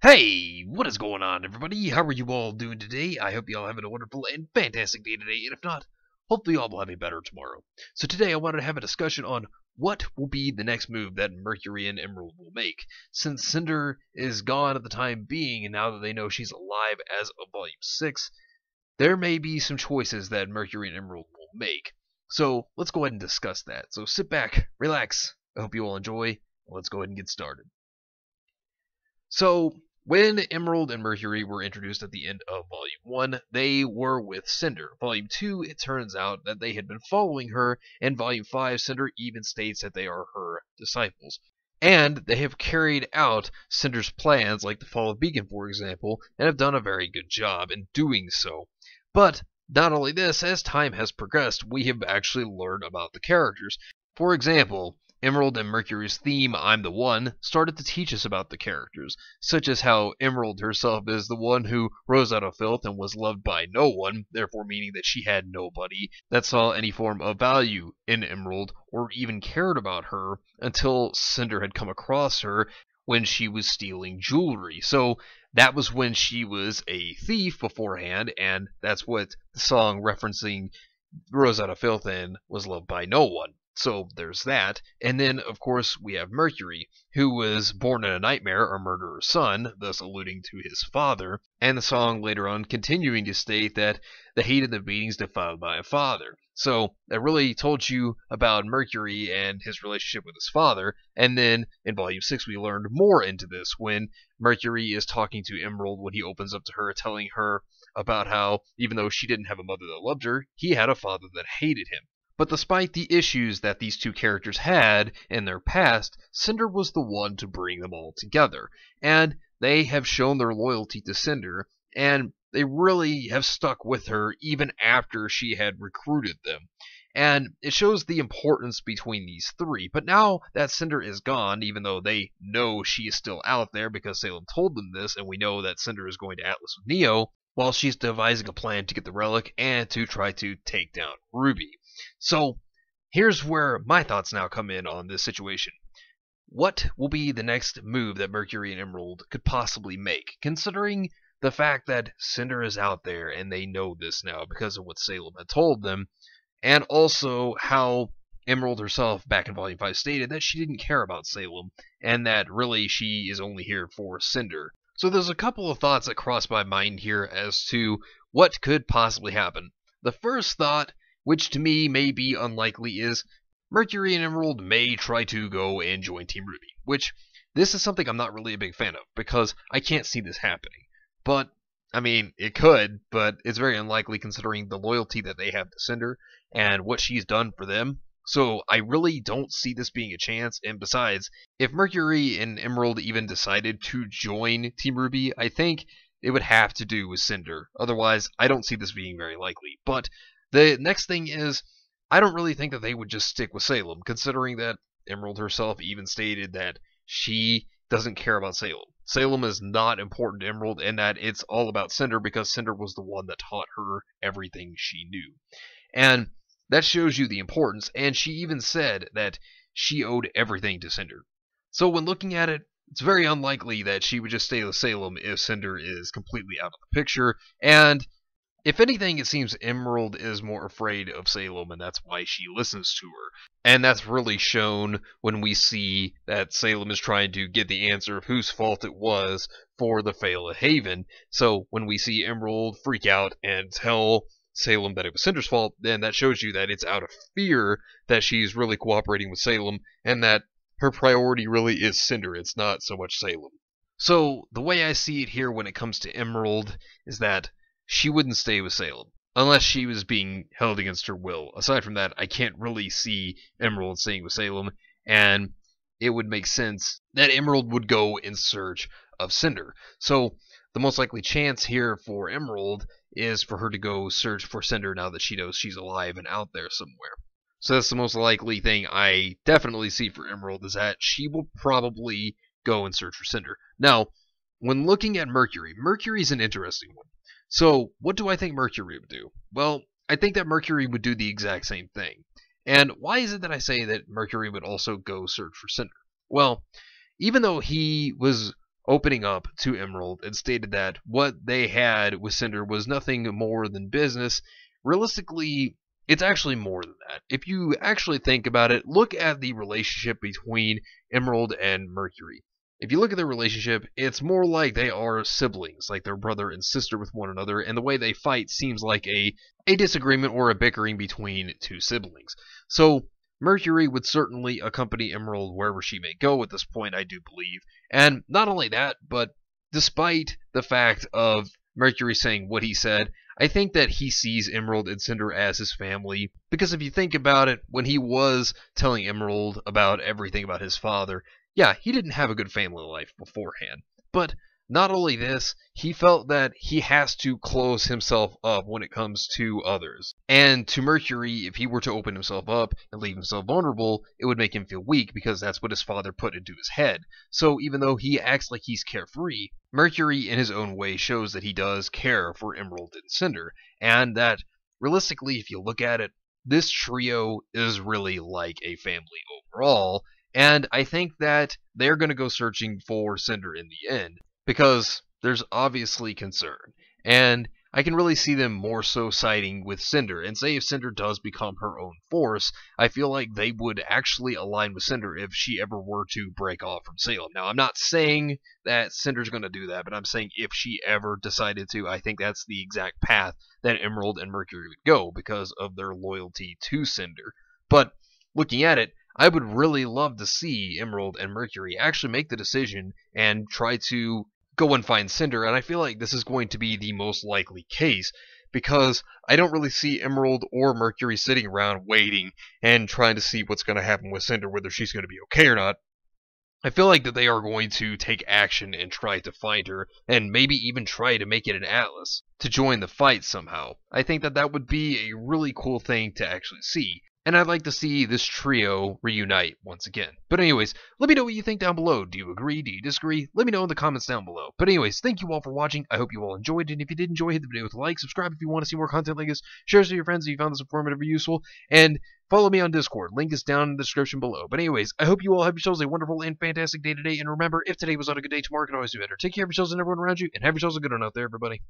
Hey, what is going on, everybody? How are you all doing today? I hope you all having a wonderful and fantastic day today, and if not, hopefully you all will have a better tomorrow. So today I wanted to have a discussion on what will be the next move that Mercury and Emerald will make. Since Cinder is gone at the time being, and now that they know she's alive as of Volume 6, there may be some choices that Mercury and Emerald will make. So let's go ahead and discuss that. So sit back, relax, I hope you all enjoy, and let's go ahead and get started. So, when Emerald and Mercury were introduced at the end of Volume 1, they were with Cinder. Volume 2, it turns out that they had been following her, and Volume 5, Cinder even states that they are her disciples. And they have carried out Cinder's plans, like the fall of Beacon, for example, and have done a very good job in doing so. But, not only this, as time has progressed, we have actually learned about the characters. For example, Emerald and Mercury's theme, I'm the One, started to teach us about the characters, such as how Emerald herself is the one who rose out of filth and was loved by no one, therefore meaning that she had nobody that saw any form of value in Emerald or even cared about her until Cinder had come across her when she was stealing jewelry. So that was when she was a thief beforehand, and that's what the song referencing rose out of filth and was loved by no one. So there's that. And then, of course, we have Mercury, who was born in a nightmare, a murderer's son, thus alluding to his father, and the song later on continuing to state that the hate of the beatings defiled by a father. So that really told you about Mercury and his relationship with his father, and then in Volume 6 we learned more into this when Mercury is talking to Emerald when he opens up to her, telling her about how, even though she didn't have a mother that loved her, he had a father that hated him. But despite the issues that these two characters had in their past, Cinder was the one to bring them all together. And they have shown their loyalty to Cinder, and they really have stuck with her even after she had recruited them. And it shows the importance between these three. But now that Cinder is gone, even though they know she is still out there because Salem told them this, and we know that Cinder is going to Atlas with Neo, while she's devising a plan to get the relic and to try to take down RWBY. So, here's where my thoughts now come in on this situation. What will be the next move that Mercury and Emerald could possibly make, considering the fact that Cinder is out there and they know this now because of what Salem had told them, and also how Emerald herself back in Volume 5 stated that she didn't care about Salem, and that really she is only here for Cinder. So there's a couple of thoughts that cross my mind here as to what could possibly happen. The first thought, which to me may be unlikely, is Mercury and Emerald may try to go and join Team RWBY, which this is something I'm not really a big fan of, because I can't see this happening. But, I mean, it could, but it's very unlikely considering the loyalty that they have to Cinder and what she's done for them. So I really don't see this being a chance, and besides, if Mercury and Emerald even decided to join Team RWBY, I think it would have to do with Cinder. Otherwise, I don't see this being very likely. But the next thing is, I don't really think that they would just stick with Salem, considering that Emerald herself even stated that she doesn't care about Salem. Salem is not important to Emerald, and that it's all about Cinder because Cinder was the one that taught her everything she knew. And that shows you the importance, and she even said that she owed everything to Cinder. So when looking at it, it's very unlikely that she would just stay with Salem if Cinder is completely out of the picture, and if anything, it seems Emerald is more afraid of Salem, and that's why she listens to her. And that's really shown when we see that Salem is trying to get the answer of whose fault it was for the fail of Haven. So when we see Emerald freak out and tell Salem that it was Cinder's fault, then that shows you that it's out of fear that she's really cooperating with Salem, and that her priority really is Cinder, it's not so much Salem. So the way I see it here when it comes to Emerald is that she wouldn't stay with Salem, unless she was being held against her will. Aside from that, I can't really see Emerald staying with Salem, and it would make sense that Emerald would go in search of Cinder. So the most likely chance here for Emerald is for her to go search for Cinder now that she knows she's alive and out there somewhere. So that's the most likely thing I definitely see for Emerald, is that she will probably go and search for Cinder. Now, when looking at Mercury, Mercury's an interesting one. So, what do I think Mercury would do? Well, I think that Mercury would do the exact same thing. And why is it that I say that Mercury would also go search for Cinder? Well, even though he was opening up to Emerald and stated that what they had with Cinder was nothing more than business. Realistically, it's actually more than that. If you actually think about it, look at the relationship between Emerald and Mercury. If you look at their relationship, it's more like they are siblings, like they're brother and sister with one another, and the way they fight seems like a disagreement or a bickering between two siblings. So Mercury would certainly accompany Emerald wherever she may go at this point, I do believe. And not only that, but despite the fact of Mercury saying what he said, I think that he sees Emerald and Cinder as his family, because if you think about it, when he was telling Emerald about everything about his father, yeah, he didn't have a good family life beforehand. But not only this, he felt that he has to close himself up when it comes to others. And to Mercury, if he were to open himself up and leave himself vulnerable, it would make him feel weak because that's what his father put into his head. So even though he acts like he's carefree, Mercury in his own way shows that he does care for Emerald and Cinder, and that realistically, if you look at it, this trio is really like a family overall. And I think that they're going to go searching for Cinder in the end, because there's obviously concern. And I can really see them more so siding with Cinder. And say if Cinder does become her own force, I feel like they would actually align with Cinder if she ever were to break off from Salem. Now, I'm not saying that Cinder's going to do that, but I'm saying if she ever decided to, I think that's the exact path that Emerald and Mercury would go because of their loyalty to Cinder. But looking at it, I would really love to see Emerald and Mercury actually make the decision and try to go and find Cinder, and I feel like this is going to be the most likely case, because I don't really see Emerald or Mercury sitting around waiting and trying to see what's going to happen with Cinder, whether she's going to be okay or not. I feel like that they are going to take action and try to find her, and maybe even try to make it an Atlas to join the fight somehow. I think that that would be a really cool thing to actually see. And I'd like to see this trio reunite once again. But anyways, let me know what you think down below. Do you agree? Do you disagree? Let me know in the comments down below. But anyways, thank you all for watching. I hope you all enjoyed it. And if you did enjoy, hit the video with a like. Subscribe if you want to see more content like this. Share this with your friends if you found this informative or useful. And follow me on Discord. Link is down in the description below. But anyways, I hope you all have yourselves a wonderful and fantastic day today. And remember, if today was not a good day, tomorrow can always be better. Take care of yourselves and everyone around you. And have yourselves a good one out there, everybody.